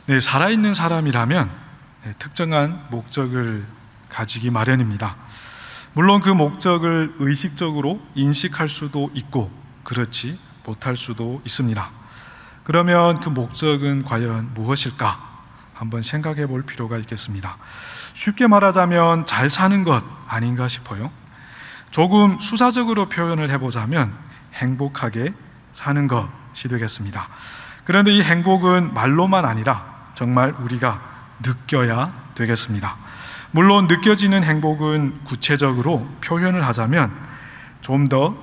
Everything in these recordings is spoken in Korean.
네, 살아있는 사람이라면 특정한 목적을 가지기 마련입니다. 물론 그 목적을 의식적으로 인식할 수도 있고 그렇지 못할 수도 있습니다. 그러면 그 목적은 과연 무엇일까? 한번 생각해 볼 필요가 있겠습니다. 쉽게 말하자면 잘 사는 것 아닌가 싶어요. 조금 수사적으로 표현을 해보자면 행복하게 사는 것이 되겠습니다. 그런데 이 행복은 말로만 아니라 정말 우리가 느껴야 되겠습니다. 물론 느껴지는 행복은 구체적으로 표현을 하자면 좀 더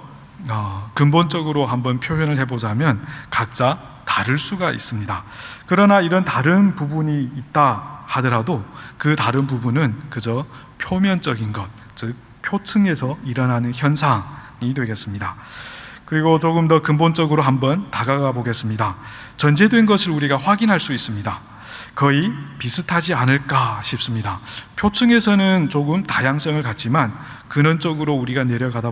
근본적으로 한번 표현을 해보자면 각자 다를 수가 있습니다. 그러나 이런 다른 부분이 있다 하더라도 그 다른 부분은 그저 표면적인 것, 즉 표층에서 일어나는 현상이 되겠습니다. 그리고 조금 더 근본적으로 한번 다가가 보겠습니다. 전제된 것을 우리가 확인할 수 있습니다. 거의 비슷하지 않을까 싶습니다. 표층에서는 조금 다양성을 갖지만 근원적으로 우리가 내려가다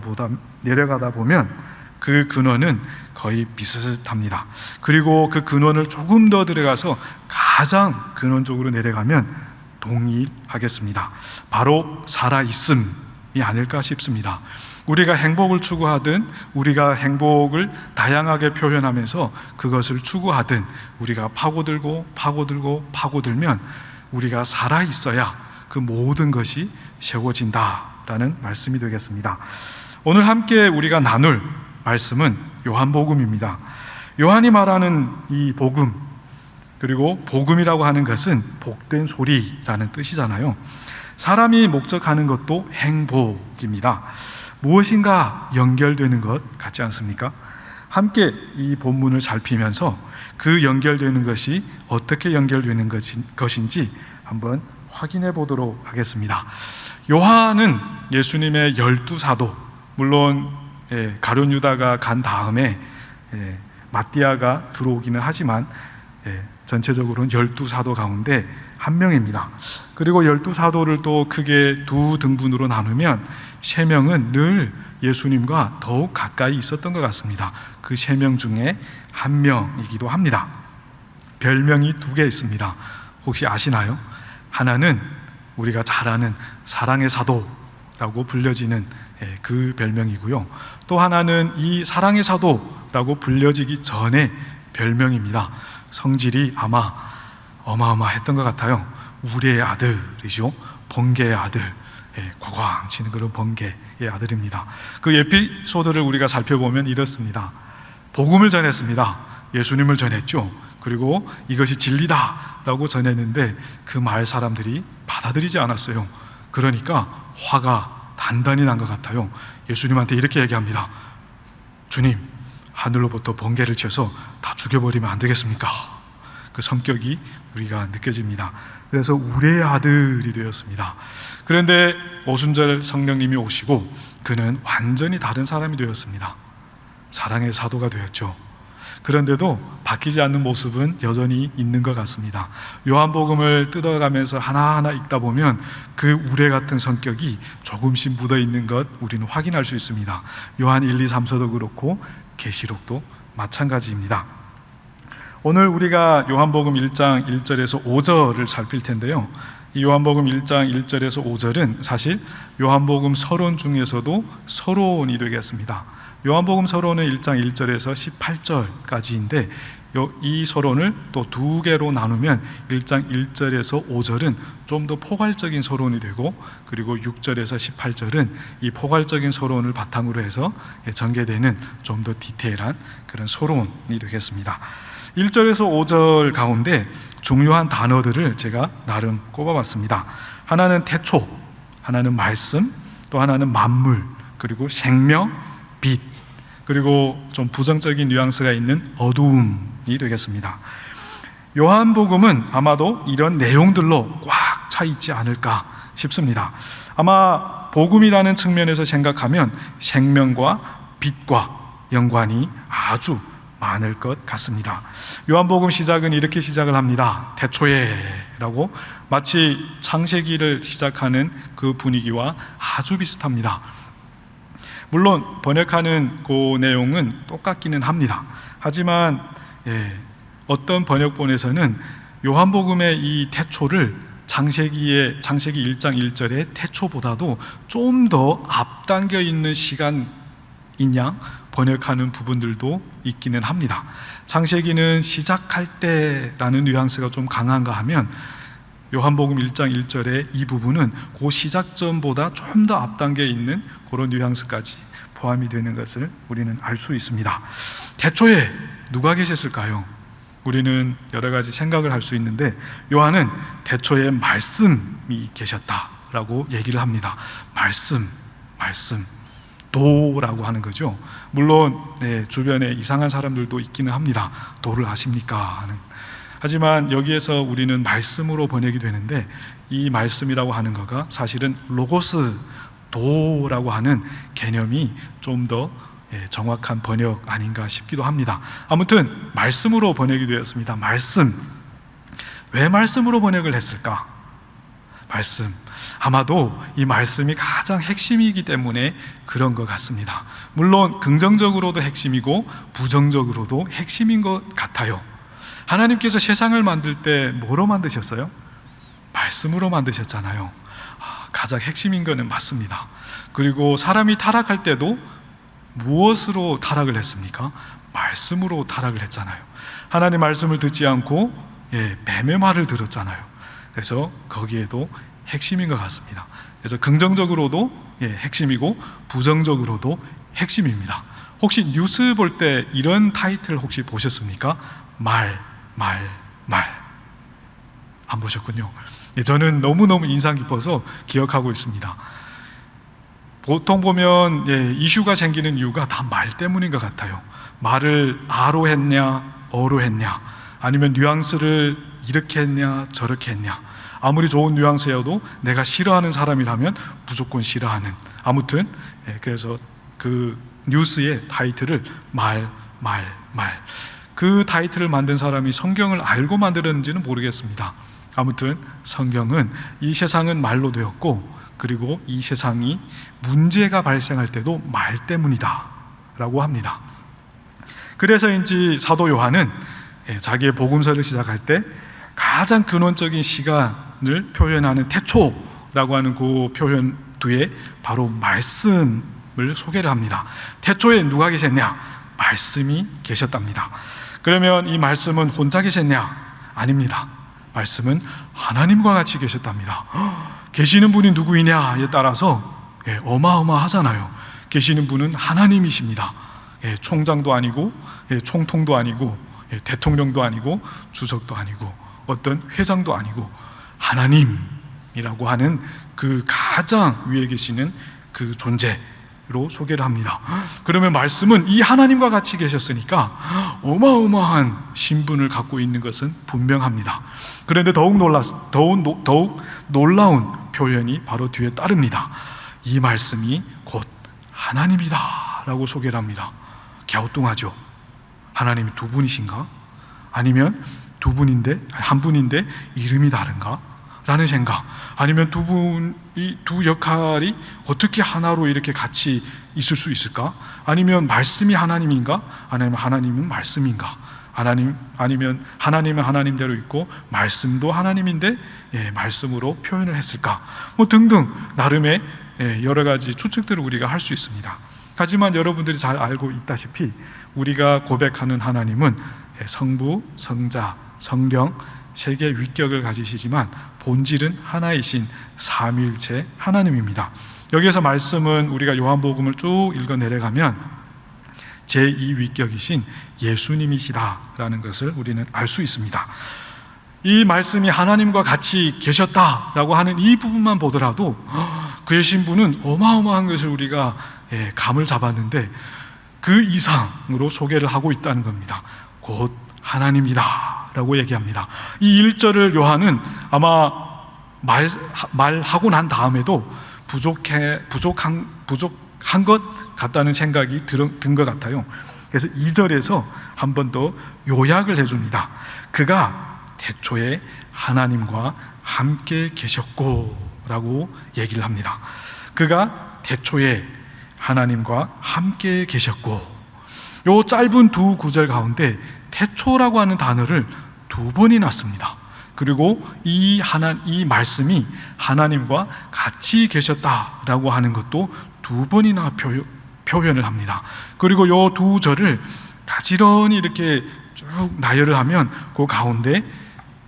보면 그 근원은 거의 비슷합니다. 그리고 그 근원을 조금 더 들어가서 가장 근원적으로 내려가면 동일하겠습니다. 바로 살아있음이 아닐까 싶습니다. 우리가 행복을 추구하든 우리가 행복을 다양하게 표현하면서 그것을 추구하든 우리가 파고들면 우리가 살아있어야 그 모든 것이 세워진다라는 말씀이 되겠습니다. 오늘 함께 우리가 나눌 말씀은 요한복음입니다. 요한이 말하는 이 복음, 그리고 복음이라고 하는 것은 복된 소리라는 뜻이잖아요. 사람이 목적하는 것도 행복입니다. 무엇인가 연결되는 것 같지 않습니까? 함께 이 본문을 살피면서 그 연결되는 것이 어떻게 연결되는 것인지 한번 확인해 보도록 하겠습니다. 요한은 예수님의 12사도, 물론 가룟 유다가 간 다음에 마띠아가 들어오기는 하지만 전체적으로는 12사도 가운데 한 명입니다. 그리고 12사도를 또 크게 두 등분으로 나누면 3명은 늘 예수님과 더욱 가까이 있었던 것 같습니다. 그 3명 중에 한 명이기도 합니다. 별명이 2개 있습니다. 혹시 아시나요? 하나는 우리가 잘 아는 사랑의 사도라고 불려지는 그 별명이고요. 또 하나는 이 사랑의 사도라고 불려지기 전에 별명입니다. 성질이 아마 어마어마했던 것 같아요. 우리의 아들이죠. 번개의 아들, 과광 치는 그런 번개의 아들입니다. 그 에피소드를 우리가 살펴보면 이렇습니다. 복음을 전했습니다. 예수님을 전했죠. 그리고 이것이 진리다라고 전했는데 그 말 사람들이 받아들이지 않았어요. 그러니까 화가 단단히 난 것 같아요. 예수님한테 이렇게 얘기합니다. 주님, 하늘로부터 번개를 쳐서 다 죽여버리면 안 되겠습니까? 그 성격이 우리가 느껴집니다. 그래서 우리의 아들이 되었습니다. 그런데 오순절 성령님이 오시고 그는 완전히 다른 사람이 되었습니다. 사랑의 사도가 되었죠. 그런데도 바뀌지 않는 모습은 여전히 있는 것 같습니다. 요한복음을 뜯어가면서 하나하나 읽다 보면 그 우레 같은 성격이 조금씩 묻어있는 것 우리는 확인할 수 있습니다. 요한 1, 2, 3서도 그렇고 계시록도 마찬가지입니다. 오늘 우리가 요한복음 1장 1절에서 5절을 살필 텐데요. 이 요한복음 1장 1절에서 5절은 사실 요한복음 서론 중에서도 서론이 되겠습니다. 요한복음 서론은 1장 1절에서 18절까지인데 이 서론을 또 2개로 나누면 1장 1절에서 5절은 좀 더 포괄적인 서론이 되고, 그리고 6절에서 18절은 이 포괄적인 서론을 바탕으로 해서 전개되는 좀 더 디테일한 그런 서론이 되겠습니다. 1절에서 5절 가운데 중요한 단어들을 제가 나름 꼽아봤습니다. 하나는 태초, 하나는 말씀, 또 하나는 만물, 그리고 생명, 빛, 그리고 좀 부정적인 뉘앙스가 있는 어두움이 되겠습니다. 요한복음은 아마도 이런 내용들로 꽉 차 있지 않을까 싶습니다. 아마 복음이라는 측면에서 생각하면 생명과 빛과 연관이 아주 많을 것 같습니다. 요한복음 시작은 이렇게 시작을 합니다. 태초에 라고, 마치 창세기를 시작하는 그 분위기와 아주 비슷합니다. 물론 번역하는 그 내용은 똑같기는 합니다. 하지만 어떤 번역본에서는 요한복음의 이 태초를 창세기 1장 1절의 태초보다도 좀 더 앞당겨 있는 시간인 양 번역하는 부분들도 있기는 합니다. 창세기는 시작할 때라는 뉘앙스가 좀 강한가 하면 요한복음 1장 1절의 이 부분은 그 시작점보다 좀 더 앞당겨 있는 그런 뉘앙스까지 포함이 되는 것을 우리는 알 수 있습니다. 태초에 누가 계셨을까요? 우리는 여러 가지 생각을 할 수 있는데 요한은 태초에 말씀이 계셨다라고 얘기를 합니다. 말씀 도라고 하는 거죠. 물론 주변에 이상한 사람들도 있기는 합니다. 도를 아십니까? 하는. 하지만 여기에서 우리는 말씀으로 번역이 되는데 이 말씀이라고 하는 거가 사실은 로고스 도라고 하는 개념이 좀 더 정확한 번역 아닌가 싶기도 합니다. 아무튼 말씀으로 번역이 되었습니다. 말씀. 왜 말씀으로 번역을 했을까? 말씀. 아마도 이 말씀이 가장 핵심이기 때문에 그런 것 같습니다. 물론 긍정적으로도 핵심이고 부정적으로도 핵심인 것 같아요. 하나님께서 세상을 만들 때 뭐로 만드셨어요? 말씀으로 만드셨잖아요. 가장 핵심인 것은 맞습니다. 그리고 사람이 타락할 때도 무엇으로 타락을 했습니까? 말씀으로 타락을 했잖아요. 하나님 말씀을 듣지 않고 뱀의 말을 들었잖아요. 그래서 거기에도 핵심인 것 같습니다. 그래서 긍정적으로도 핵심이고 부정적으로도 핵심입니다. 혹시 뉴스 볼 때 이런 타이틀 혹시 보셨습니까? 말. 안 보셨군요. 저는 너무너무 인상 깊어서 기억하고 있습니다. 보통 보면 이슈가 생기는 이유가 다 말 때문인 것 같아요. 말을 아로 했냐 어로 했냐, 아니면 뉘앙스를 이렇게 했냐 저렇게 했냐. 아무리 좋은 뉘앙스여도 내가 싫어하는 사람이라면 무조건 싫어하는. 아무튼 그래서 그 뉴스의 타이틀을 말. 그 타이틀을 만든 사람이 성경을 알고 만들었는지는 모르겠습니다. 아무튼 성경은 이 세상은 말로 되었고, 그리고 이 세상이 문제가 발생할 때도 말 때문이다 라고 합니다. 그래서인지 사도 요한은 자기의 복음서를 시작할 때 가장 근원적인 시간을 표현하는 태초라고 하는 그 표현 뒤에 바로 말씀을 소개를 합니다. 태초에 누가 계셨냐? 말씀이 계셨답니다. 그러면 이 말씀은 혼자 계셨냐? 아닙니다. 말씀은 하나님과 같이 계셨답니다. 계시는 분이 누구이냐에 따라서 어마어마하잖아요. 계시는 분은 하나님이십니다. 총장도 아니고 총통도 아니고 대통령도 아니고 주석도 아니고 어떤 회장도 아니고 하나님이라고 하는 그 가장 위에 계시는 그 존재로 소개를 합니다. 그러면 말씀은 이 하나님과 같이 계셨으니까 어마어마한 신분을 갖고 있는 것은 분명합니다. 그런데 더욱 놀라운 표현이 바로 뒤에 따릅니다. 이 말씀이 곧 하나님이다 라고 소개를 합니다. 갸우뚱하죠. 하나님이 두 분이신가? 아니면 한 분인데 이름이 다른가? 라는 생각. 아니면 두 역할이 어떻게 하나로 이렇게 같이 있을 수 있을까? 아니면 말씀이 하나님인가? 아니면 하나님은 말씀인가? 아니면 하나님은 하나님대로 있고 말씀도 하나님인데 말씀으로 표현을 했을까? 등등 나름의 여러 가지 추측들을 우리가 할 수 있습니다. 하지만 여러분들이 잘 알고 있다시피 우리가 고백하는 하나님은 성부, 성자, 성령 세 개의 위격을 가지시지만 본질은 하나이신 삼위일체 하나님입니다. 여기에서 말씀은 우리가 요한복음을 쭉 읽어 내려가면 제2위격이신 예수님이시다라는 것을 우리는 알 수 있습니다. 이 말씀이 하나님과 같이 계셨다라고 하는 이 부분만 보더라도 그의 신분은 어마어마한 것을 우리가 감을 잡았는데 그 이상으로 소개를 하고 있다는 겁니다. 곧 하나님이다 라고 얘기합니다. 이 1절을 요한은 아마 말하고 난 다음에도 부족한 것 같다는 생각이 든 것 같아요. 그래서 2절에서 한 번 더 요약을 해줍니다. 그가 태초에 하나님과 함께 계셨고 라고 얘기를 합니다. 그가 태초에 하나님과 함께 계셨고, 요 짧은 두 구절 가운데 태초라고 하는 단어를 두 번이나 씁니다. 그리고 이 말씀이 하나님과 같이 계셨다라고 하는 것도 두 번이나 표현을 합니다. 그리고 이 두 절을 가지런히 이렇게 쭉 나열을 하면 그 가운데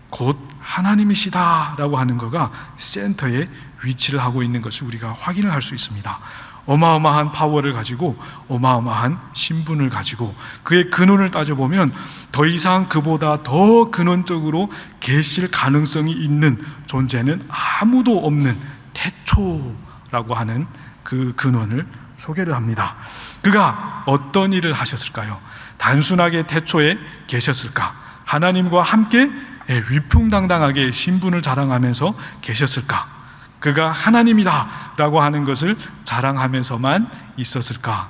곧 하나님이시다라고 하는 거가 센터에 위치를 하고 있는 것을 우리가 확인을 할 수 있습니다. 어마어마한 파워를 가지고 어마어마한 신분을 가지고 그의 근원을 따져보면 더 이상 그보다 더 근원적으로 계실 가능성이 있는 존재는 아무도 없는 태초라고 하는 그 근원을 소개를 합니다. 그가 어떤 일을 하셨을까요? 단순하게 태초에 계셨을까? 하나님과 함께 위풍당당하게 신분을 자랑하면서 계셨을까? 그가 하나님이다 라고 하는 것을 자랑하면서만 있었을까?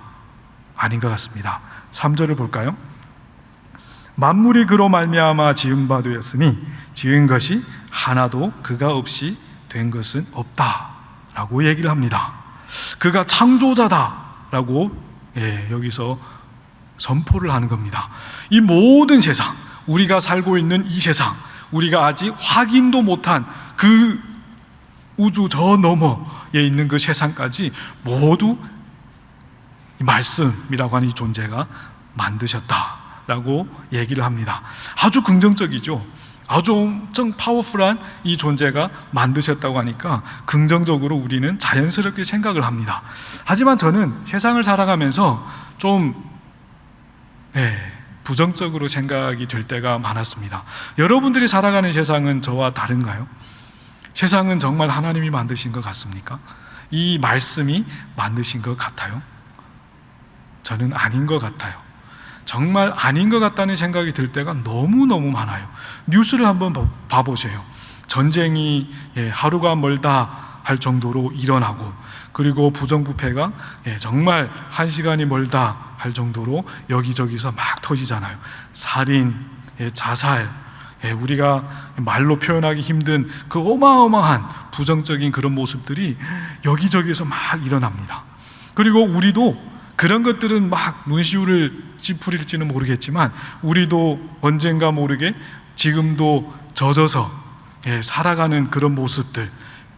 아닌 것 같습니다. 3절을 볼까요? 만물이 그로 말미암아 지은 바 되었으니 지은 것이 하나도 그가 없이 된 것은 없다 라고 얘기를 합니다. 그가 창조자다 라고 여기서 선포를 하는 겁니다. 이 모든 세상, 우리가 살고 있는 이 세상, 우리가 아직 확인도 못한 그 우주 저 너머에 있는 그 세상까지 모두 이 말씀이라고 하는 이 존재가 만드셨다라고 얘기를 합니다. 아주 긍정적이죠. 아주 엄청 파워풀한 이 존재가 만드셨다고 하니까 긍정적으로 우리는 자연스럽게 생각을 합니다. 하지만 저는 세상을 살아가면서 좀 부정적으로 생각이 될 때가 많았습니다. 여러분들이 살아가는 세상은 저와 다른가요? 세상은 정말 하나님이 만드신 것 같습니까? 이 말씀이 만드신 것 같아요? 저는 아닌 것 같아요. 정말 아닌 것 같다는 생각이 들 때가 너무너무 많아요. 뉴스를 한번 봐보세요. 전쟁이 하루가 멀다 할 정도로 일어나고, 그리고 부정부패가 정말 한 시간이 멀다 할 정도로 여기저기서 막 터지잖아요. 살인, 자살, 우리가 말로 표현하기 힘든 그 어마어마한 부정적인 그런 모습들이 여기저기서 막 일어납니다. 그리고 우리도 그런 것들은 막 눈시울을 찌푸릴지는 모르겠지만 우리도 언젠가 모르게 지금도 젖어서 살아가는 그런 모습들,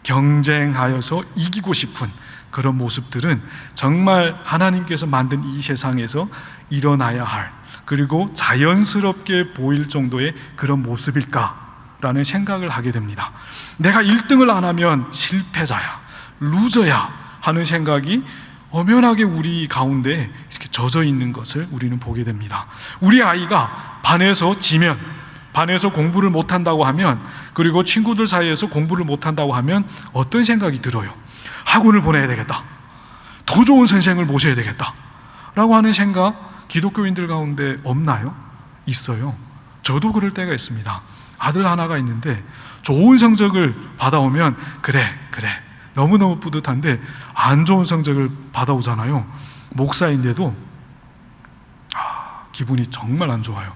경쟁하여서 이기고 싶은 그런 모습들은 정말 하나님께서 만든 이 세상에서 일어나야 할, 그리고 자연스럽게 보일 정도의 그런 모습일까라는 생각을 하게 됩니다. 내가 1등을 안 하면 실패자야, 루저야 하는 생각이 엄연하게 우리 가운데 이렇게 젖어 있는 것을 우리는 보게 됩니다. 우리 아이가 반에서 지면, 반에서 공부를 못한다고 하면, 그리고 친구들 사이에서 공부를 못한다고 하면 어떤 생각이 들어요? 학원을 보내야 되겠다, 더 좋은 선생을 모셔야 되겠다 라고 하는 생각 기독교인들 가운데 없나요? 있어요. 저도 그럴 때가 있습니다. 아들 하나가 있는데 좋은 성적을 받아오면 그래 너무너무 뿌듯한데 안 좋은 성적을 받아오잖아요. 목사인데도 기분이 정말 안 좋아요.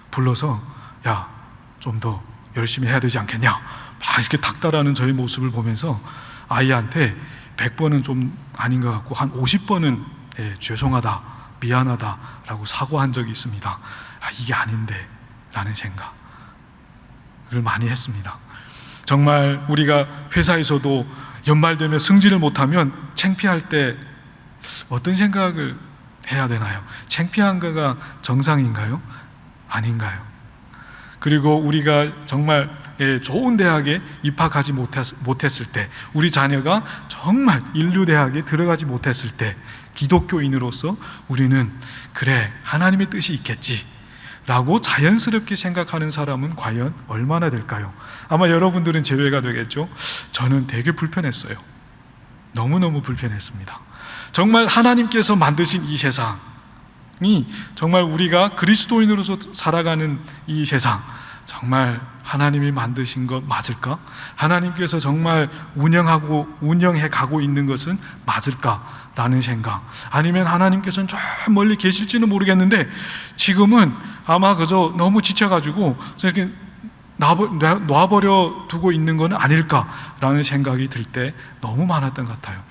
불러서 야, 좀 더 열심히 해야 되지 않겠냐, 막 이렇게 닥달하는 저의 모습을 보면서 아이한테 100번은 좀 아닌 것 같고 한 50번은 죄송하다, 미안하다 라고 사과한 적이 있습니다. 이게 아닌데 라는 생각을 많이 했습니다. 정말 우리가 회사에서도 연말 되면 승진을 못하면 창피할 때 어떤 생각을 해야 되나요? 창피한 거가 정상인가요? 아닌가요? 그리고 우리가 정말 좋은 대학에 입학하지 못했을 때, 우리 자녀가 정말 인류대학에 들어가지 못했을 때 기독교인으로서 우리는 그래, 하나님의 뜻이 있겠지 라고 자연스럽게 생각하는 사람은 과연 얼마나 될까요? 아마 여러분들은 제외가 되겠죠. 저는 되게 불편했어요. 너무너무 불편했습니다. 정말 하나님께서 만드신 이 세상이, 정말 우리가 그리스도인으로서 살아가는 이 세상, 정말 하나님이 만드신 것 맞을까? 하나님께서 정말 운영해 가고 있는 것은 맞을까라는 생각, 아니면 하나님께서는 저 멀리 계실지는 모르겠는데 지금은 아마 그저 너무 지쳐가지고 이렇게 놔버려 두고 있는 건 아닐까라는 생각이 들 때 너무 많았던 것 같아요.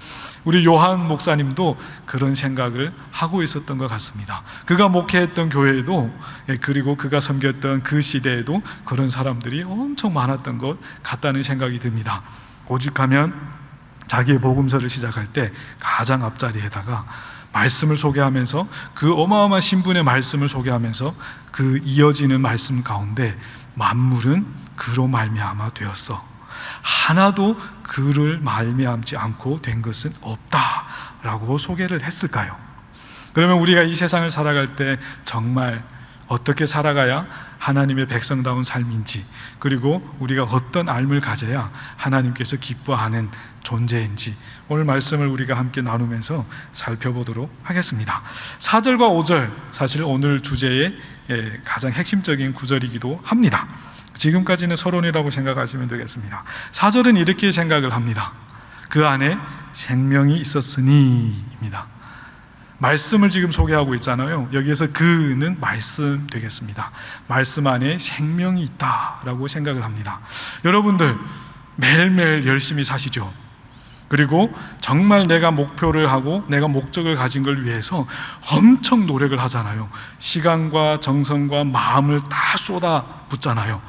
우리 요한 목사님도 그런 생각을 하고 있었던 것 같습니다. 그가 목회했던 교회에도, 그리고 그가 섬겼던 그 시대에도 그런 사람들이 엄청 많았던 것 같다는 생각이 듭니다. 오직하면 자기의 복음서를 시작할 때 가장 앞자리에다가 말씀을 소개하면서, 그 어마어마한 신분의 말씀을 소개하면서 그 이어지는 말씀 가운데 만물은 그로 말미암아 되었어, 하나도 그를 말미암지 않고 된 것은 없다라고 소개를 했을까요? 그러면 우리가 이 세상을 살아갈 때 정말 어떻게 살아가야 하나님의 백성다운 삶인지, 그리고 우리가 어떤 삶을 가져야 하나님께서 기뻐하는 존재인지 오늘 말씀을 우리가 함께 나누면서 살펴보도록 하겠습니다. 4절과 5절, 사실 오늘 주제의 가장 핵심적인 구절이기도 합니다. 지금까지는 서론이라고 생각하시면 되겠습니다. 4절은 이렇게 생각을 합니다. 그 안에 생명이 있었으니입니다. 말씀을 지금 소개하고 있잖아요. 여기에서 그는 말씀 되겠습니다. 말씀 안에 생명이 있다라고 생각을 합니다. 여러분들 매일매일 열심히 사시죠? 그리고 정말 내가 목표를 하고 내가 목적을 가진 걸 위해서 엄청 노력을 하잖아요. 시간과 정성과 마음을 다 쏟아붓잖아요.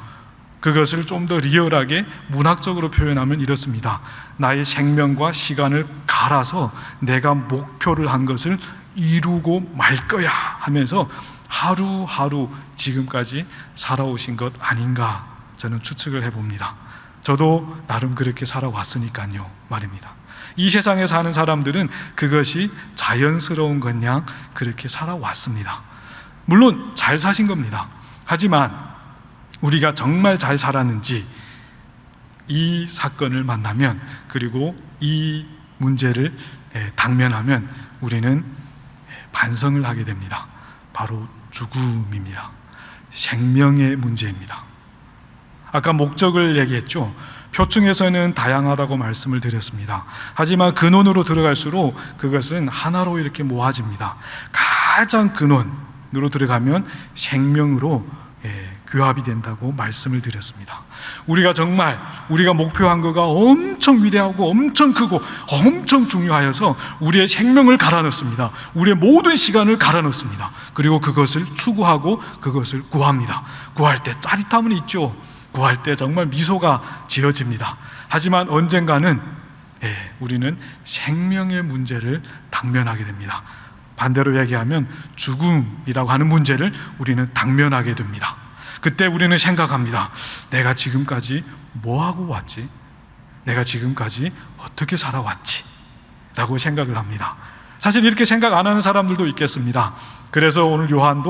그것을 좀 더 리얼하게 문학적으로 표현하면 이렇습니다. 나의 생명과 시간을 갈아서 내가 목표를 한 것을 이루고 말 거야 하면서 하루하루 지금까지 살아오신 것 아닌가 저는 추측을 해봅니다. 저도 나름 그렇게 살아왔으니까요 말입니다. 이 세상에 사는 사람들은 그것이 자연스러운 것냥 그렇게 살아왔습니다. 물론 잘 사신 겁니다. 하지만 우리가 정말 잘 살았는지 이 사건을 만나면, 그리고 이 문제를 당면하면 우리는 반성을 하게 됩니다. 바로 죽음입니다. 생명의 문제입니다. 아까 목적을 얘기했죠. 표층에서는 다양하다고 말씀을 드렸습니다. 하지만 근원으로 들어갈수록 그것은 하나로 이렇게 모아집니다. 가장 근원으로 들어가면 생명으로 규합이 된다고 말씀을 드렸습니다. 우리가 목표한 거가 엄청 위대하고 엄청 크고 엄청 중요하여서 우리의 생명을 갈아 넣습니다. 우리의 모든 시간을 갈아 넣습니다. 그리고 그것을 추구하고 그것을 구합니다. 구할 때 짜릿함은 있죠. 구할 때 정말 미소가 지어집니다. 하지만 언젠가는 우리는 생명의 문제를 당면하게 됩니다. 반대로 얘기하면 죽음이라고 하는 문제를 우리는 당면하게 됩니다. 그때 우리는 생각합니다. 내가 지금까지 뭐하고 왔지? 내가 지금까지 어떻게 살아왔지? 라고 생각을 합니다. 사실 이렇게 생각 안 하는 사람들도 있겠습니다. 그래서 오늘 요한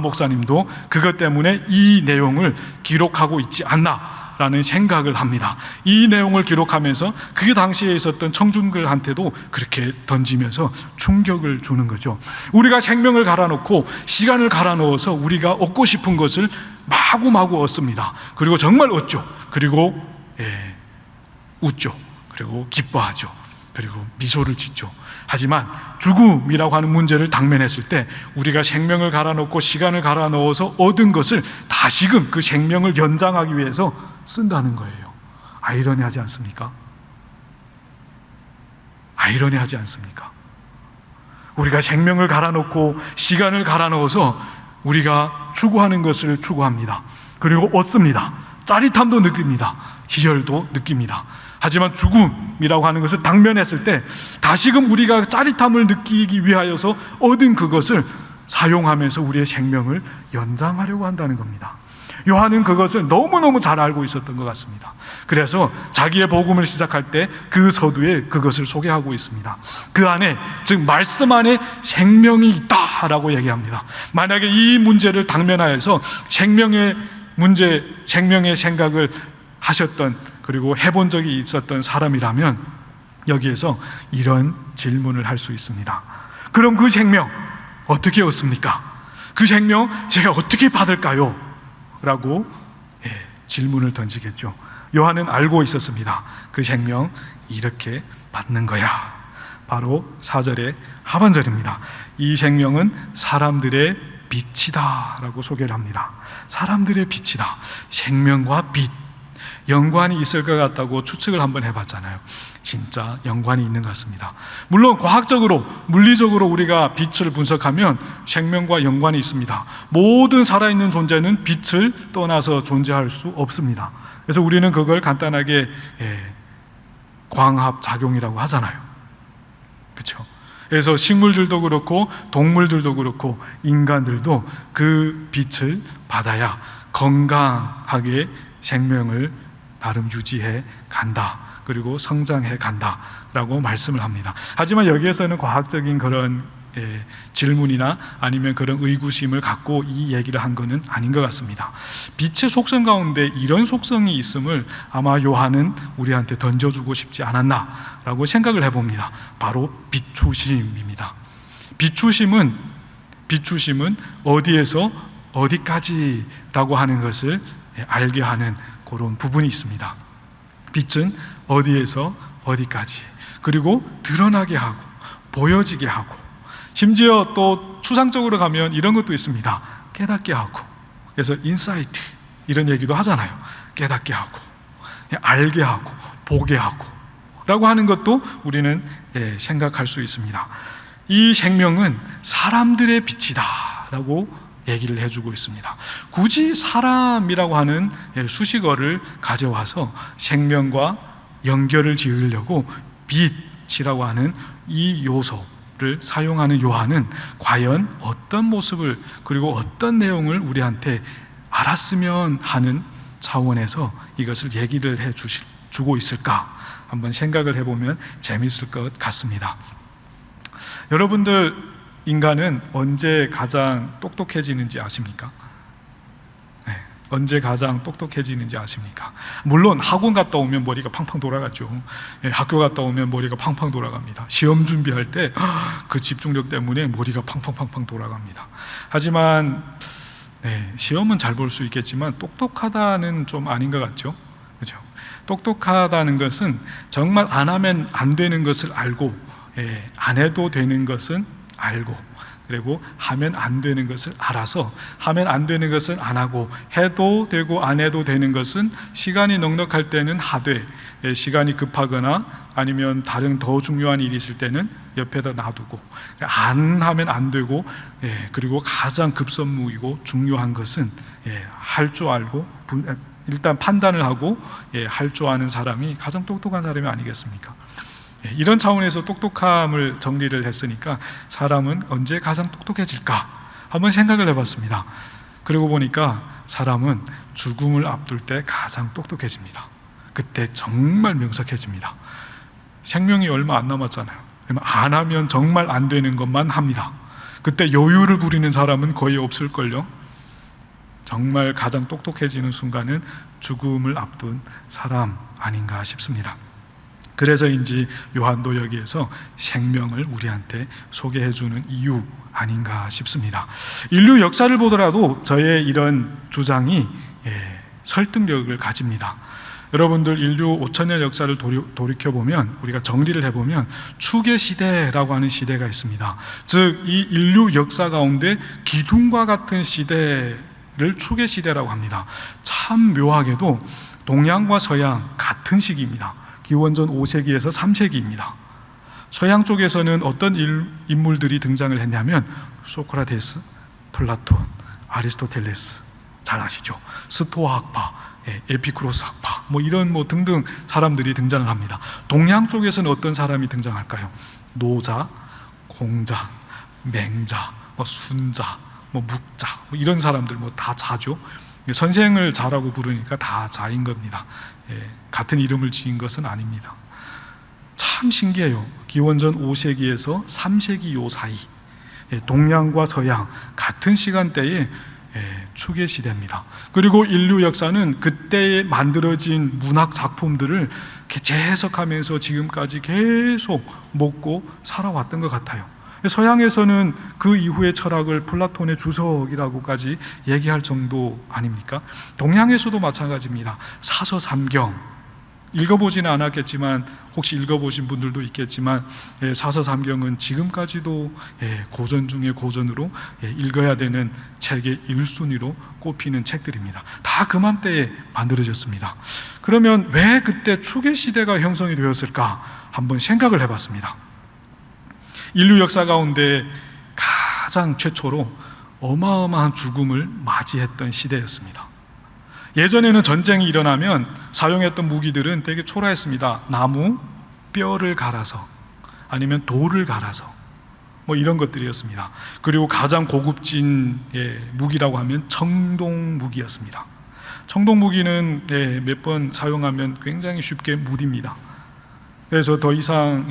목사님도 그것 때문에 이 내용을 기록하고 있지 않나 라는 생각을 합니다. 이 내용을 기록하면서 그 당시에 있었던 청중들한테도 그렇게 던지면서 충격을 주는 거죠. 우리가 생명을 갈아넣고 시간을 갈아넣어서 우리가 얻고 싶은 것을 마구마구 얻습니다. 그리고 정말 얻죠. 그리고 웃죠. 그리고 기뻐하죠. 그리고 미소를 짓죠. 하지만 죽음이라고 하는 문제를 당면했을 때 우리가 생명을 갈아넣고 시간을 갈아넣어서 얻은 것을 다시금 그 생명을 연장하기 위해서 쓴다는 거예요. 아이러니하지 않습니까? 아이러니하지 않습니까? 우리가 생명을 갈아넣고 시간을 갈아넣어서 우리가 추구하는 것을 추구합니다. 그리고 얻습니다. 짜릿함도 느낍니다. 희열도 느낍니다. 하지만 죽음이라고 하는 것을 당면했을 때 다시금 우리가 짜릿함을 느끼기 위하여서 얻은 그것을 사용하면서 우리의 생명을 연장하려고 한다는 겁니다. 요한은 그것을 너무너무 잘 알고 있었던 것 같습니다. 그래서 자기의 복음을 시작할 때 그 서두에 그것을 소개하고 있습니다. 그 안에, 즉 말씀 안에 생명이 있다라고 얘기합니다. 만약에 이 문제를 당면하여서 생명의 문제, 생명의 생각을 하셨던, 그리고 해본 적이 있었던 사람이라면 여기에서 이런 질문을 할 수 있습니다. 그럼 그 생명 어떻게 얻습니까? 그 생명 제가 어떻게 받을까요? 라고 질문을 던지겠죠. 요한은 알고 있었습니다. 그 생명 이렇게 받는 거야. 바로 4절의 하반절입니다. 이 생명은 사람들의 빛이다 라고 소개를 합니다. 사람들의 빛이다. 생명과 빛, 연관이 있을 것 같다고 추측을 한번 해봤잖아요. 진짜 연관이 있는 것 같습니다. 물론 과학적으로, 물리적으로 우리가 빛을 분석하면 생명과 연관이 있습니다. 모든 살아있는 존재는 빛을 떠나서 존재할 수 없습니다. 그래서 우리는 그걸 간단하게 광합작용이라고 하잖아요. 그렇죠? 그래서 식물들도 그렇고 동물들도 그렇고 인간들도 그 빛을 받아야 건강하게 생명을 나름 유지해 간다, 그리고 성장해 간다라고 말씀을 합니다. 하지만 여기에서는 과학적인 그런 질문이나 아니면 그런 의구심을 갖고 이 얘기를 한 것은 아닌 것 같습니다. 빛의 속성 가운데 이런 속성이 있음을 아마 요한은 우리한테 던져주고 싶지 않았나라고 생각을 해봅니다. 바로 비추심입니다. 비추심은 어디에서 어디까지라고 하는 것을 알게 하는 그런 부분이 있습니다. 빛은 어디에서 어디까지, 그리고 드러나게 하고 보여지게 하고, 심지어 또 추상적으로 가면 이런 것도 있습니다. 깨닫게 하고, 그래서 인사이트 이런 얘기도 하잖아요. 깨닫게 하고, 알게 하고, 보게 하고 라고 하는 것도 우리는 생각할 수 있습니다. 이 생명은 사람들의 빛이다 라고 얘기를 해주고 있습니다. 굳이 사람이라고 하는 수식어를 가져와서 생명과 연결을 지으려고 빛이라고 하는 이 요소를 사용하는 요한은 과연 어떤 모습을, 그리고 어떤 내용을 우리한테 알았으면 하는 차원에서 이것을 얘기를 해주고 있을까 한번 생각을 해보면 재미있을 것 같습니다. 여러분들, 인간은 언제 가장 똑똑해지는지 아십니까? 네, 언제 가장 똑똑해지는지 아십니까? 물론 학원 갔다 오면 머리가 팡팡 돌아가죠. 네, 학교 갔다 오면 머리가 팡팡 돌아갑니다. 시험 준비할 때 그 집중력 때문에 머리가 팡팡팡팡 돌아갑니다. 하지만 시험은 잘 볼 수 있겠지만 똑똑하다는 좀 아닌 것 같죠? 그렇죠? 똑똑하다는 것은 정말 안 하면 안 되는 것을 알고, 안 해도 되는 것은 알고, 그리고 하면 안 되는 것을 알아서 하면 안 되는 것은 안 하고, 해도 되고 안 해도 되는 것은 시간이 넉넉할 때는 하되, 시간이 급하거나 아니면 다른 더 중요한 일이 있을 때는 옆에다 놔두고, 안 하면 안 되고, 그리고 가장 급선무이고 중요한 것은 할 줄 알고, 일단 판단을 하고 할 줄 아는 사람이 가장 똑똑한 사람이 아니겠습니까? 이런 차원에서 똑똑함을 정리를 했으니까 사람은 언제 가장 똑똑해질까 한번 생각을 해봤습니다. 그러고 보니까 사람은 죽음을 앞둘 때 가장 똑똑해집니다. 그때 정말 명석해집니다. 생명이 얼마 안 남았잖아요. 그러면 안 하면 정말 안 되는 것만 합니다. 그때 여유를 부리는 사람은 거의 없을걸요. 정말 가장 똑똑해지는 순간은 죽음을 앞둔 사람 아닌가 싶습니다. 그래서인지 요한도 여기에서 생명을 우리한테 소개해주는 이유 아닌가 싶습니다. 인류 역사를 보더라도 저의 이런 주장이 설득력을 가집니다. 여러분들, 인류 5천년 역사를 돌이켜보면, 우리가 정리를 해보면 축의 시대라고 하는 시대가 있습니다. 즉, 이 인류 역사 가운데 기둥과 같은 시대를 축의 시대라고 합니다. 참 묘하게도 동양과 서양 같은 시기입니다. 기원전 5세기에서 3세기입니다. 서양 쪽에서는 어떤 인물들이 등장을 했냐면 소크라테스, 플라톤, 아리스토텔레스, 잘 아시죠? 스토아 학파, 에피쿠로스 학파, 이런 등등 사람들이 등장을 합니다. 동양 쪽에서는 어떤 사람이 등장할까요? 노자, 공자, 맹자, 순자, 묵자, 이런 사람들 다 자죠. 선생을 자라고 부르니까 다 자인 겁니다. 같은 이름을 지은 것은 아닙니다. 참 신기해요. 기원전 5세기에서 3세기 요 사이, 동양과 서양 같은 시간대에 축의 시대입니다. 그리고 인류 역사는 그때에 만들어진 문학 작품들을 재해석하면서 지금까지 계속 먹고 살아왔던 것 같아요. 서양에서는 그 이후의 철학을 플라톤의 주석이라고까지 얘기할 정도 아닙니까? 동양에서도 마찬가지입니다. 사서삼경, 읽어보지는 않았겠지만 혹시 읽어보신 분들도 있겠지만 사서삼경은 지금까지도 고전 중에 고전으로 읽어야 되는 책의 1순위로 꼽히는 책들입니다. 다 그맘때에 만들어졌습니다. 그러면 왜 그때 초기 시대가 형성이 되었을까 한번 생각을 해봤습니다. 인류 역사 가운데 가장 최초로 어마어마한 죽음을 맞이했던 시대였습니다. 예전에는 전쟁이 일어나면 사용했던 무기들은 되게 초라했습니다. 나무, 뼈를 갈아서, 아니면 돌을 갈아서 이런 것들이었습니다. 그리고 가장 고급진 무기라고 하면 청동 무기였습니다. 청동 무기는 몇 번 사용하면 굉장히 쉽게 무딥니다. 그래서 더 이상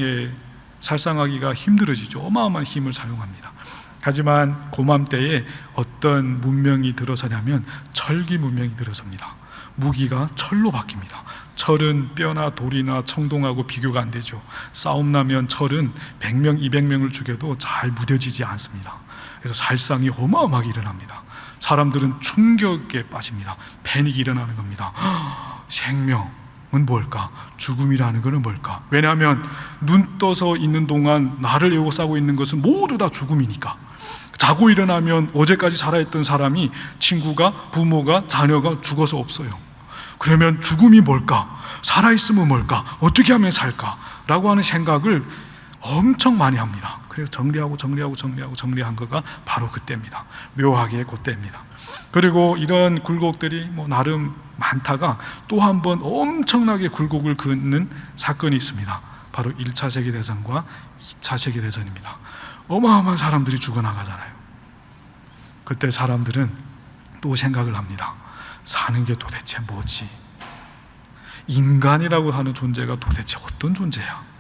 살상하기가 힘들어지죠. 어마어마한 힘을 사용합니다. 하지만 고맘때에 어떤 문명이 들어서냐면 철기 문명이 들어섭니다. 무기가 철로 바뀝니다. 철은 뼈나 돌이나 청동하고 비교가 안 되죠. 싸움 나면 철은 100명, 200명을 죽여도 잘 무뎌지지 않습니다. 그래서 살상이 어마어마하게 일어납니다. 사람들은 충격에 빠집니다. 패닉이 일어나는 겁니다. 생명은 뭘까? 죽음이라는 것은 뭘까? 왜냐하면 눈 떠서 있는 동안 나를 에워싸고 있는 것은 모두 다 죽음이니까. 자고 일어나면 어제까지 살아있던 사람이, 친구가, 부모가, 자녀가 죽어서 없어요. 그러면 죽음이 뭘까? 살아있으면 뭘까? 어떻게 하면 살까? 라고 하는 생각을 엄청 많이 합니다. 그래서 정리한 거가 바로 그때입니다. 묘하게 그때입니다. 그리고 이런 굴곡들이 나름 많다가 또 한 번 엄청나게 굴곡을 긋는 사건이 있습니다. 바로 1차 세계대전과 2차 세계대전입니다. 어마어마한 사람들이 죽어나가잖아요. 그때 사람들은 또 생각을 합니다. 사는 게 도대체 뭐지? 인간이라고 하는 존재가 도대체 어떤 존재야?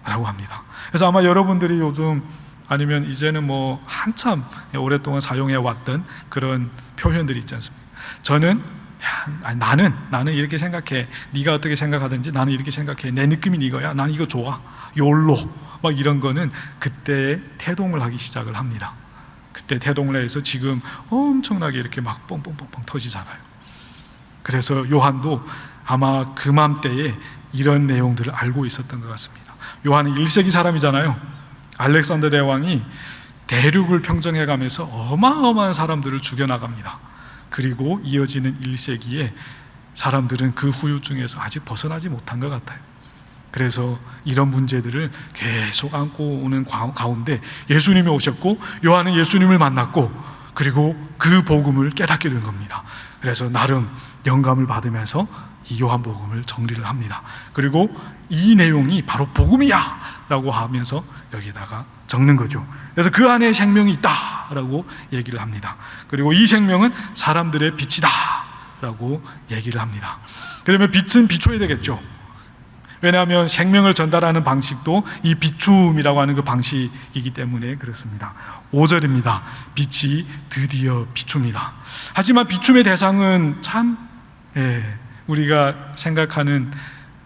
라고 합니다. 그래서 아마 여러분들이 요즘, 아니면 이제는 한참 오랫동안 사용해 왔던 그런 표현들이 있지 않습니까? 저는 나는 이렇게 생각해. 네가 어떻게 생각하든지 나는 이렇게 생각해. 내 느낌이 이거야. 난 이거 좋아. 욜로. 이런 거는 그때 태동을 하기 시작을 합니다. 그때 태동을 해서 지금 엄청나게 이렇게 막 뻥뻥뻥뻥 터지잖아요. 그래서 요한도 아마 그맘때에 이런 내용들을 알고 있었던 것 같습니다. 요한은 1세기 사람이잖아요. 알렉산더 대왕이 대륙을 평정해가면서 어마어마한 사람들을 죽여나갑니다. 그리고 이어지는 1세기에 사람들은 그 후유증에서 아직 벗어나지 못한 것 같아요. 그래서 이런 문제들을 계속 안고 오는 가운데 예수님이 오셨고, 요한은 예수님을 만났고, 그리고 그 복음을 깨닫게 된 겁니다. 그래서 나름 영감을 받으면서 이 요한복음을 정리를 합니다. 그리고 이 내용이 바로 복음이야 라고 하면서 여기다가 적는 거죠. 그래서 그 안에 생명이 있다 라고 얘기를 합니다. 그리고 이 생명은 사람들의 빛이다 라고 얘기를 합니다. 그러면 빛은 비춰야 되겠죠. 왜냐하면 생명을 전달하는 방식도 이 비춤이라고 하는 그 방식이기 때문에 그렇습니다. 5절입니다. 빛이 드디어 비춥니다. 하지만 비춤의 대상은 참 우리가 생각하는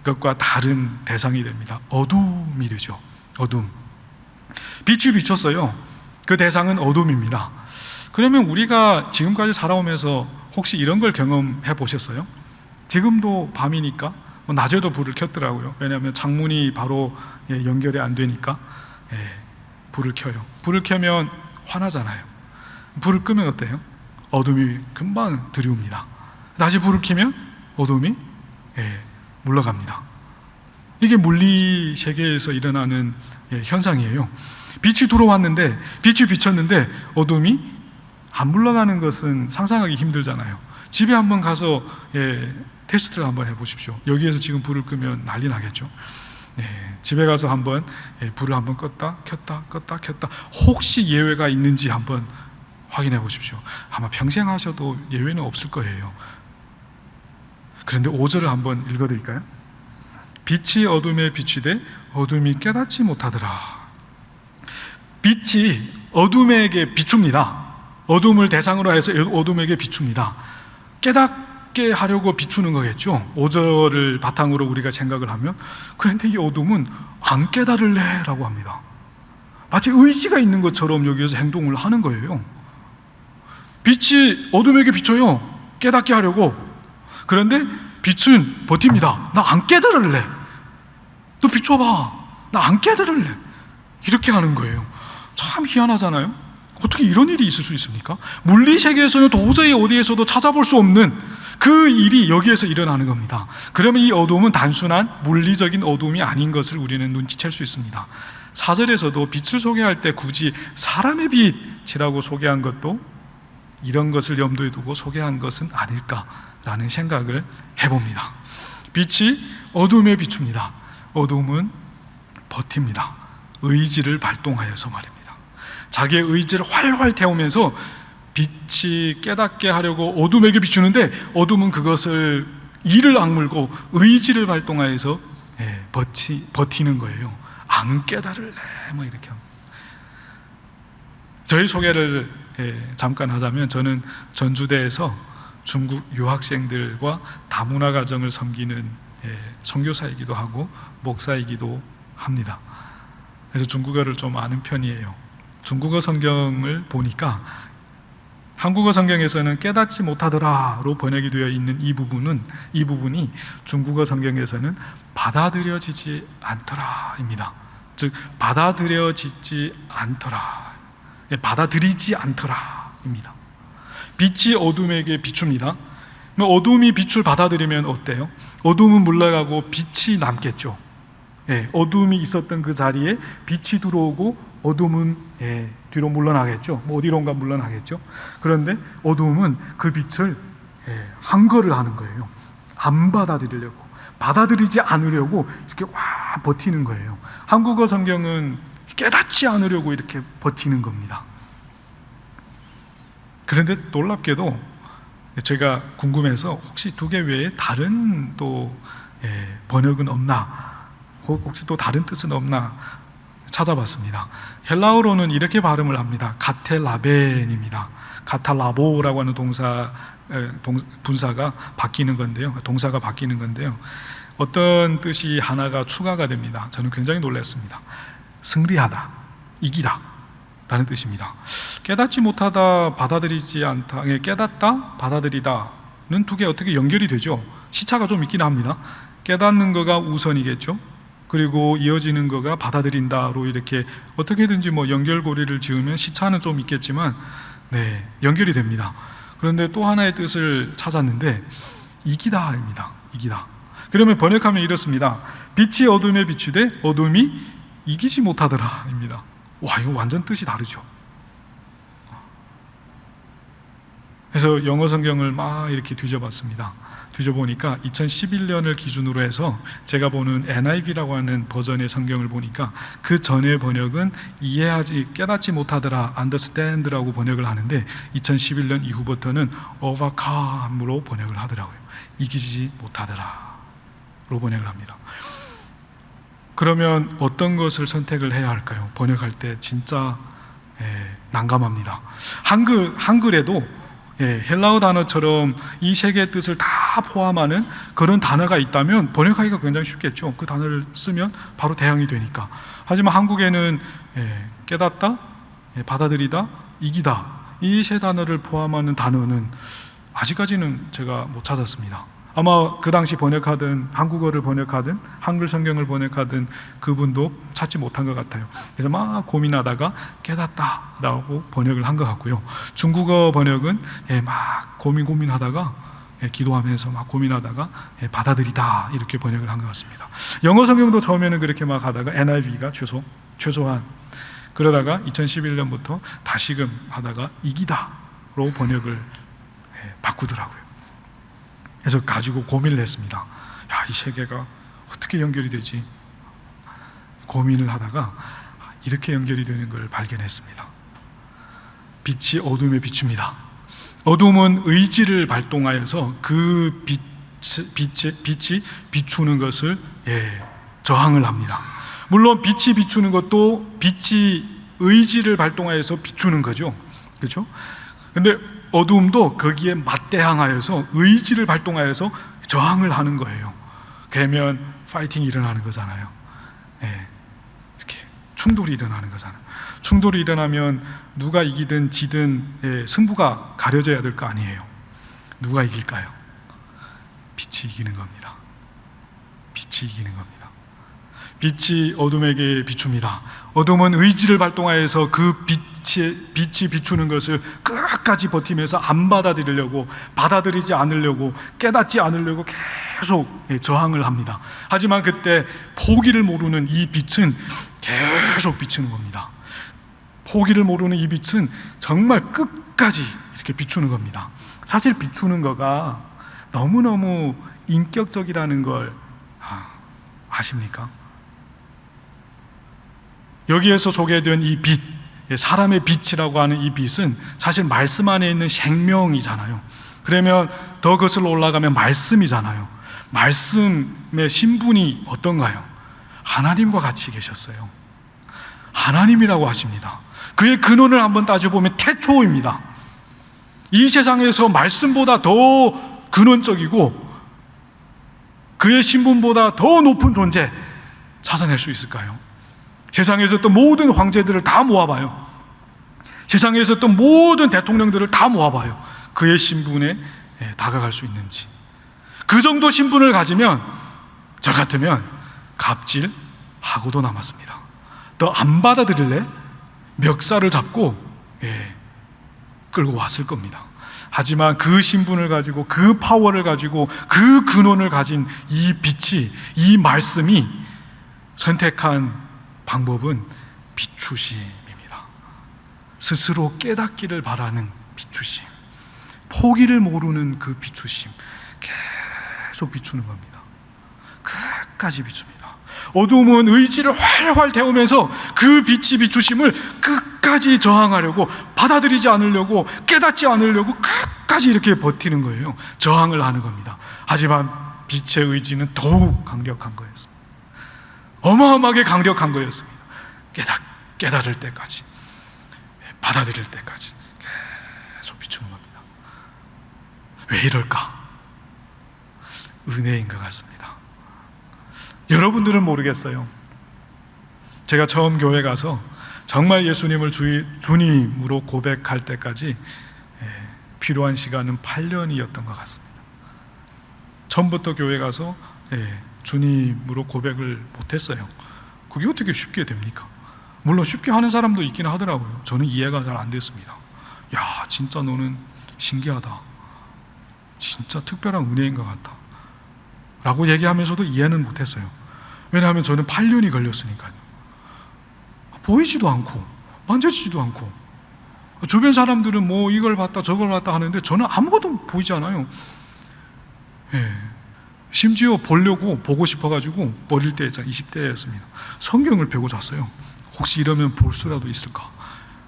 것과 다른 대상이 됩니다. 어둠이 되죠. 어둠. 빛이 비쳤어요. 그 대상은 어둠입니다. 그러면 우리가 지금까지 살아오면서 혹시 이런 걸 경험해 보셨어요? 지금도 밤이니까 낮에도 불을 켰더라고요. 왜냐하면 창문이 바로 연결이 안 되니까 불을 켜요. 불을 켜면 환하잖아요. 불을 끄면 어때요? 어둠이 금방 들이웁니다. 다시 불을 켜면 어둠이 물러갑니다. 이게 물리 세계에서 일어나는 현상이에요. 빛이 들어왔는데, 빛이 비쳤는데 어둠이 안 물러가는 것은 상상하기 힘들잖아요. 집에 한번 가서 테스트를 한번 해보십시오. 여기에서 지금 불을 끄면 난리 나겠죠. 집에 가서 한번 불을 한번 껐다 켰다 혹시 예외가 있는지 한번 확인해 보십시오. 아마 평생 하셔도 예외는 없을 거예요. 그런데 5절을 한번 읽어드릴까요? 빛이 어둠에 비추되 어둠이 깨닫지 못하더라. 빛이 어둠에게 비춥니다. 어둠을 대상으로 해서 어둠에게 비춥니다. 깨닫게 하려고 비추는 거겠죠. 5절을 바탕으로 우리가 생각을 하면, 그런데 이 어둠은 안 깨달을래 라고 합니다. 마치 의지가 있는 것처럼 여기에서 행동을 하는 거예요. 빛이 어둠에게 비춰요. 깨닫게 하려고. 그런데 빛은 버팁니다. 나 안 깨달을래. 너 비춰봐. 나 안 깨달을래. 이렇게 하는 거예요. 참 희한하잖아요. 어떻게 이런 일이 있을 수 있습니까? 물리 세계에서는 도저히 어디에서도 찾아볼 수 없는 그 일이 여기에서 일어나는 겁니다. 그러면 이 어두움은 단순한 물리적인 어두움이 아닌 것을 우리는 눈치챌 수 있습니다. 4절에서도 빛을 소개할 때 굳이 사람의 빛이라고 소개한 것도 이런 것을 염두에 두고 소개한 것은 아닐까라는 생각을 해봅니다. 빛이 어둠에 비춥니다. 어둠은 버팁니다. 의지를 발동하여서 말입니다. 자기의 의지를 활활 태우면서 빛이 깨닫게 하려고 어둠에게 비추는데 어둠은 그것을 이를 악물고 의지를 발동하여서 버티는 거예요. 안 깨달을래 뭐 이렇게 합니다. 저희 소개를 잠깐 하자면, 저는 전주대에서 중국 유학생들과 다문화 가정을 섬기는 선교사이기도 하고 목사이기도 합니다. 그래서 중국어를 좀 아는 편이에요. 중국어 성경을 보니까 한국어 성경에서는 깨닫지 못하더라로 번역이 되어 있는 이 부분이 중국어 성경에서는 받아들여지지 않더라입니다. 즉 받아들여지지 않더라, 받아들이지 않더라입니다. 빛이 어둠에게 비춥니다. 어둠이 빛을 받아들이면 어때요? 어둠은 물러가고 빛이 남겠죠. 어둠이 있었던 그 자리에 빛이 들어오고 어둠은 뒤로 물러나겠죠. 어디론가 물러나겠죠. 그런데 어둠은 그 빛을 항거를 하는 거예요. 안 받아들이려고, 받아들이지 않으려고 이렇게 와 버티는 거예요. 한국어 성경은 깨닫지 않으려고 이렇게 버티는 겁니다. 그런데 놀랍게도 제가 궁금해서 혹시 두 개 외에 다른 또 번역은 없나, 혹시 또 다른 뜻은 없나 찾아봤습니다. 헬라어로는 이렇게 발음을 합니다. 가텔라벤입니다. 가탈라보라고 하는 분사가 바뀌는 건데요. 동사가 바뀌는 건데요. 어떤 뜻이 하나가 추가가 됩니다. 저는 굉장히 놀랐습니다. 승리하다, 이기다 라는 뜻입니다. 깨닫지 못하다, 받아들이지 않다, 깨닫다, 받아들이다는 두 개 어떻게 연결이 되죠? 시차가 좀 있긴 합니다. 깨닫는 거가 우선이겠죠. 그리고 이어지는 거가 받아들인다로 이렇게 어떻게든지 연결고리를 지으면 시차는 좀 있겠지만 연결이 됩니다. 그런데 또 하나의 뜻을 찾았는데 이기다입니다. 이기다. 그러면 번역하면 이렇습니다. 빛이 어둠에 비추되 어둠이 이기지 못하더라입니다. 와, 이거 완전 뜻이 다르죠. 그래서 영어 성경을 막 이렇게 뒤져봤습니다. 뒤져보니까 2011년을 기준으로 해서 제가 보는 NIV라고 하는 버전의 성경을 보니까 그 전의 번역은 깨닫지 못하더라, understand라고 번역을 하는데 2011년 이후부터는 overcome으로 번역을 하더라고요. 이기지 못하더라로 번역을 합니다. 그러면 어떤 것을 선택을 해야 할까요? 번역할 때 진짜 난감합니다. 한글에도 헬라어 단어처럼 이 세 개의 뜻을 다 포함하는 그런 단어가 있다면 번역하기가 굉장히 쉽겠죠. 그 단어를 쓰면 바로 대항이 되니까. 하지만 한국에는 깨닫다, 받아들이다, 이기다, 이 세 단어를 포함하는 단어는 아직까지는 제가 못 찾았습니다. 아마 그 당시 번역하든 한국어를 번역하든 한글 성경을 번역하든 그분도 찾지 못한 것 같아요. 그래서 막 고민하다가 깨닫다라고 번역을 한 것 같고요. 중국어 번역은 막 고민하다가 기도하면서 막 고민하다가 받아들이다 이렇게 번역을 한 것 같습니다. 영어 성경도 처음에는 그렇게 막 하다가 NIV가 최소한 그러다가 2011년부터 다시금 하다가 이기다로 번역을 바꾸더라고요. 그래서 가지고 고민을 했습니다. 야, 이 세 개가 어떻게 연결이 되지? 고민을 하다가 이렇게 연결이 되는 걸 발견했습니다. 빛이 어둠에 비춥니다. 어둠은 의지를 발동하여서 그 빛이 비추는 것을 저항을 합니다. 물론 빛이 비추는 것도 빛이 의지를 발동하여서 비추는 거죠. 그렇죠? 근데 어두움도 거기에 맞대항하여서 의지를 발동하여서 저항을 하는 거예요. 그러면 파이팅이 일어나는 거잖아요. 이렇게 충돌이 일어나는 거잖아요. 충돌이 일어나면 누가 이기든 지든 승부가 가려져야 될 거 아니에요. 누가 이길까요? 빛이 이기는 겁니다. 빛이 이기는 겁니다. 빛이 어둠에게 비춥니다. 어둠은 의지를 발동하여서 그 빛이 비추는 것을 끝까지 버티면서 안 받아들이지 않으려고, 깨닫지 않으려고 계속 저항을 합니다. 하지만 그때 포기를 모르는 이 빛은 계속 비추는 겁니다. 포기를 모르는 이 빛은 정말 끝까지 이렇게 비추는 겁니다. 사실 비추는 거가 너무너무 인격적이라는 걸 아십니까? 여기에서 소개된 이 빛, 사람의 빛이라고 하는 이 빛은 사실 말씀 안에 있는 생명이잖아요. 그러면 더 거슬러 올라가면 말씀이잖아요. 말씀의 신분이 어떤가요? 하나님과 같이 계셨어요. 하나님이라고 하십니다. 그의 근원을 한번 따져보면 태초입니다. 이 세상에서 말씀보다 더 근원적이고 그의 신분보다 더 높은 존재 찾아낼 수 있을까요? 세상에서 또 모든 황제들을 다 모아봐요. 세상에서 또 모든 대통령들을 다 모아봐요. 그의 신분에 다가갈 수 있는지. 그 정도 신분을 가지면 저 같으면 갑질하고도 남았습니다. 너 안 받아들일래? 멱살을 잡고 끌고 왔을 겁니다. 하지만 그 신분을 가지고, 그 파워를 가지고, 그 근원을 가진 이 빛이, 이 말씀이 선택한 방법은 비추심입니다. 스스로 깨닫기를 바라는 비추심, 포기를 모르는 그 비추심, 계속 비추는 겁니다. 끝까지 비춥니다. 어두움은 의지를 활활 태우면서 그 빛이 비추심을 끝까지 저항하려고, 받아들이지 않으려고, 깨닫지 않으려고 끝까지 이렇게 버티는 거예요. 저항을 하는 겁니다. 하지만 빛의 의지는 더욱 강력한 거였습니다. 어마어마하게 강력한 거였습니다. 깨달을 때까지, 받아들일 때까지 계속 비추는 겁니다. 왜 이럴까? 은혜인 것 같습니다. 여러분들은 모르겠어요. 제가 처음 교회 가서 정말 예수님을 주님으로 고백할 때까지 필요한 시간은 8년이었던 것 같습니다. 처음부터 교회 가서 주님으로 고백을 못했어요. 그게 어떻게 쉽게 됩니까? 물론 쉽게 하는 사람도 있긴 하더라고요. 저는 이해가 잘 안 됐습니다. 야, 진짜 너는 신기하다. 진짜 특별한 은혜인 것 같다. 라고 얘기하면서도 이해는 못했어요. 왜냐하면 저는 8년이 걸렸으니까요. 보이지도 않고 만져지지도 않고, 주변 사람들은 뭐 이걸 봤다 저걸 봤다 하는데 저는 아무것도 보이지 않아요. 심지어 보고 싶어가지고 어릴 때 20대였습니다. 성경을 펴고 잤어요. 혹시 이러면 볼 수라도 있을까?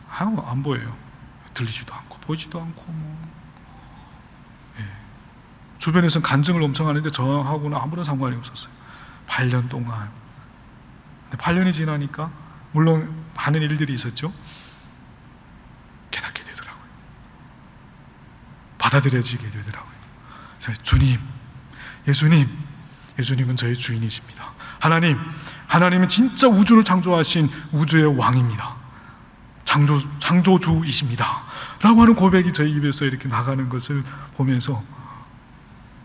안 보여요. 들리지도 않고 보이지도 않고 주변에서는 간증을 엄청 하는데 저하고는 아무런 상관이 없었어요. 8년 동안. 근데 8년이 지나니까 물론 많은 일들이 있었죠. 깨닫게 되더라고요. 받아들여지게 되더라고요. 그래서 예수님은 저의 주인이십니다. 하나님은 진짜 우주를 창조하신 우주의 왕입니다. 창조주이십니다. 라고 하는 고백이 저희 입에서 이렇게 나가는 것을 보면서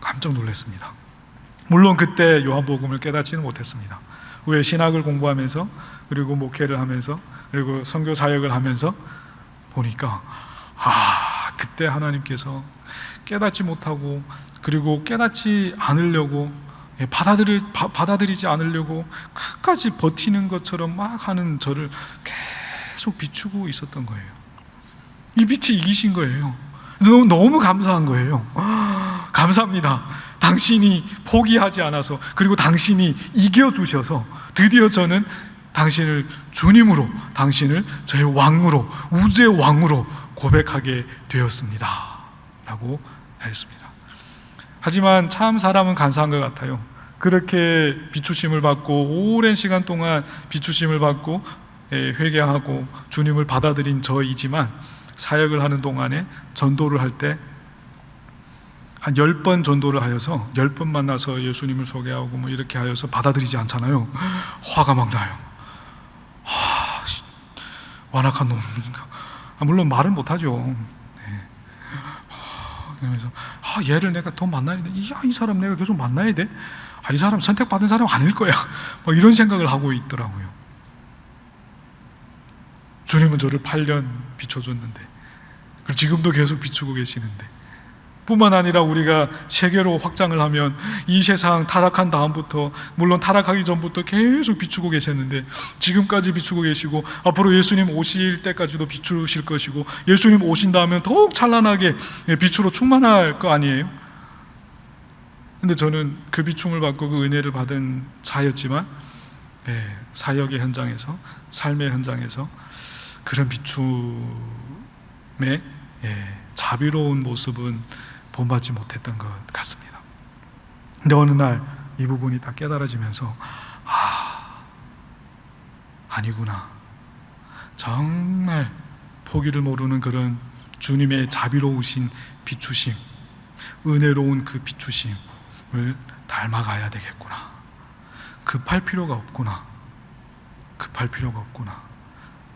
깜짝 놀랐습니다. 물론 그때 요한복음을 깨닫지는 못했습니다. 후에 신학을 공부하면서, 그리고 목회를 하면서, 그리고 선교 사역을 하면서 보니까 그때 하나님께서 깨닫지 못하고, 그리고 깨닫지 않으려고, 받아들이지 않으려고 끝까지 버티는 것처럼 막 하는 저를 계속 비추고 있었던 거예요. 이 빛이 이기신 거예요. 너무 감사한 거예요. 감사합니다. 당신이 포기하지 않아서, 그리고 당신이 이겨주셔서 드디어 저는 당신을 주님으로, 당신을 저의 왕으로, 우주의 왕으로 고백하게 되었습니다. 라고 하였습니다. 하지만 참 사람은 간사한 것 같아요. 그렇게 비추심을 받고 오랜 시간 동안 비추심을 받고 회개하고 주님을 받아들인 저이지만, 사역을 하는 동안에 전도를 할 때 한 10번 전도를 하여서 10번 만나서 예수님을 소개하고 뭐 이렇게 하여서 받아들이지 않잖아요. 화가 막 나요. 완악한 놈인가. 물론 말은 못하죠. 그러면서 얘를 내가 더 만나야 돼. 이 사람 내가 계속 만나야 돼. 이 사람 선택받은 사람 아닐 거야. 뭐 이런 생각을 하고 있더라고요. 주님은 저를 8년 비춰줬는데, 그리고 지금도 계속 비추고 계시는데, 뿐만 아니라 우리가 세계로 확장을 하면 이 세상 타락한 다음부터, 물론 타락하기 전부터 계속 비추고 계셨는데 지금까지 비추고 계시고 앞으로 예수님 오실 때까지도 비추실 것이고, 예수님 오신다면 더욱 찬란하게 빛으로 충만할 거 아니에요? 근데 저는 그 비춤을 받고 그 은혜를 받은 자였지만 사역의 현장에서, 삶의 현장에서 그런 비춤의 자비로운 모습은 본받지 못했던 것 같습니다. 근데 어느 날 이 부분이 딱 깨달아지면서 아니구나, 정말 포기를 모르는 그런 주님의 자비로우신 비추심, 은혜로운 그 비추심을 닮아가야 되겠구나. 급할 필요가 없구나.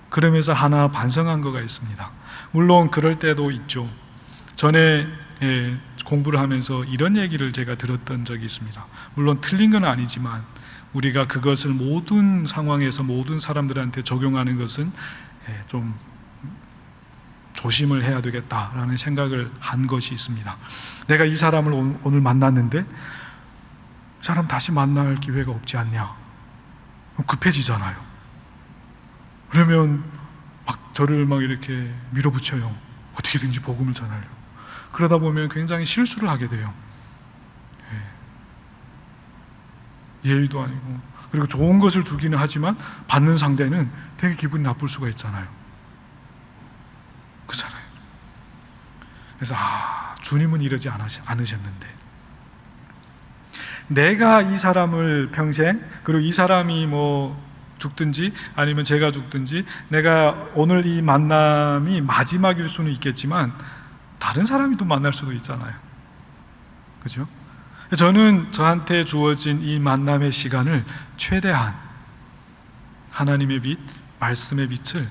그러면서 하나 반성한 거가 있습니다. 물론 그럴 때도 있죠. 전에 공부를 하면서 이런 얘기를 제가 들었던 적이 있습니다. 물론 틀린 건 아니지만 우리가 그것을 모든 상황에서 모든 사람들한테 적용하는 것은 좀 조심을 해야 되겠다라는 생각을 한 것이 있습니다. 내가 이 사람을 오늘 만났는데 이 사람 다시 만날 기회가 없지 않냐? 급해지잖아요. 그러면 저를 이렇게 밀어붙여요. 어떻게든지 복음을 전하려고. 그러다 보면 굉장히 실수를 하게 돼요. 예의도 아니고, 그리고 좋은 것을 주기는 하지만 받는 상대는 되게 기분이 나쁠 수가 있잖아요. 그렇잖아요. 그래서 주님은 이러지 않으셨는데, 내가 이 사람을 평생, 그리고 이 사람이 죽든지 아니면 제가 죽든지, 내가 오늘 이 만남이 마지막일 수는 있겠지만 다른 사람이 또 만날 수도 있잖아요. 그죠? 저는 저한테 주어진 이 만남의 시간을 최대한 하나님의 빛, 말씀의 빛을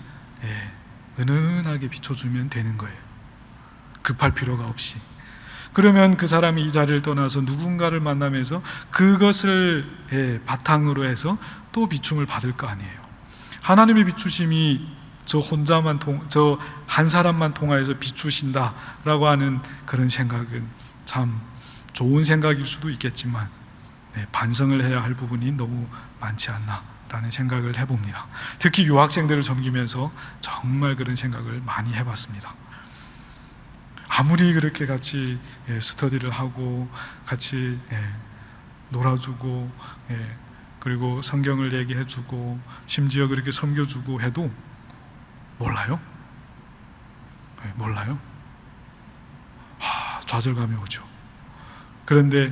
은은하게 비춰주면 되는 거예요. 급할 필요가 없이. 그러면 그 사람이 이 자리를 떠나서 누군가를 만나면서 그것을 바탕으로 해서 또 비춤을 받을 거 아니에요. 하나님의 비추심이 저 한 사람만 통하여서 비추신다라고 하는 그런 생각은 참 좋은 생각일 수도 있겠지만 반성을 해야 할 부분이 너무 많지 않나라는 생각을 해봅니다. 특히 유학생들을 섬기면서 정말 그런 생각을 많이 해봤습니다. 아무리 그렇게 같이 스터디를 하고 같이 놀아주고 그리고 성경을 얘기해주고 심지어 그렇게 섬겨주고 해도 몰라요? 좌절감이 오죠. 그런데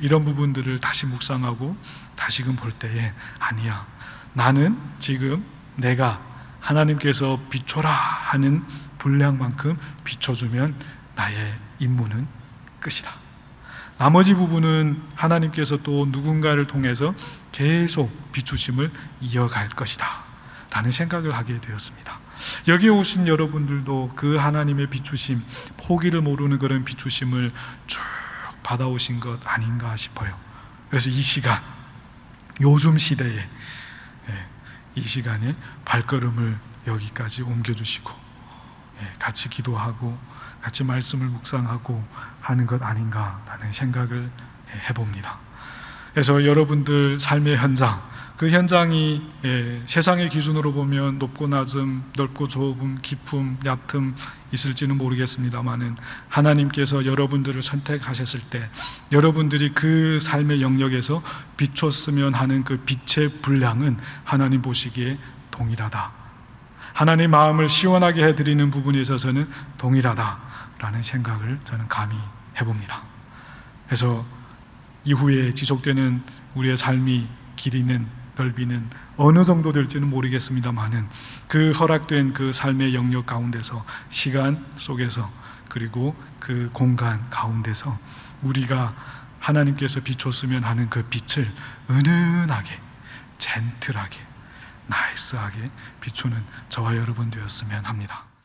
이런 부분들을 다시 묵상하고 다시금 볼 때에 아니야, 나는 지금 내가 하나님께서 비춰라 하는 분량만큼 비춰주면 나의 임무는 끝이다. 나머지 부분은 하나님께서 또 누군가를 통해서 계속 비추심을 이어갈 것이다 라는 생각을 하게 되었습니다. 여기에 오신 여러분들도 그 하나님의 비추심, 포기를 모르는 그런 비추심을 쭉 받아오신 것 아닌가 싶어요. 그래서 이 시간, 요즘 시대에 이 시간에 발걸음을 여기까지 옮겨주시고 같이 기도하고 같이 말씀을 묵상하고 하는 것 아닌가라는 생각을 해봅니다. 그래서 여러분들 삶의 현장, 그 현장이 세상의 기준으로 보면 높고 낮음, 넓고 좁음, 깊음, 얕음 있을지는 모르겠습니다만은 하나님께서 여러분들을 선택하셨을 때 여러분들이 그 삶의 영역에서 비췄으면 하는 그 빛의 분량은 하나님 보시기에 동일하다. 하나님 마음을 시원하게 해드리는 부분에 있어서는 동일하다라는 생각을 저는 감히 해봅니다. 그래서 이후에 지속되는 우리의 삶이 길이는 넓이는 어느 정도 될지는 모르겠습니다만은 그 허락된 그 삶의 영역 가운데서, 시간 속에서, 그리고 그 공간 가운데서 우리가 하나님께서 비췄으면 하는 그 빛을 은은하게, 젠틀하게, 나이스하게 비추는 저와 여러분 되었으면 합니다.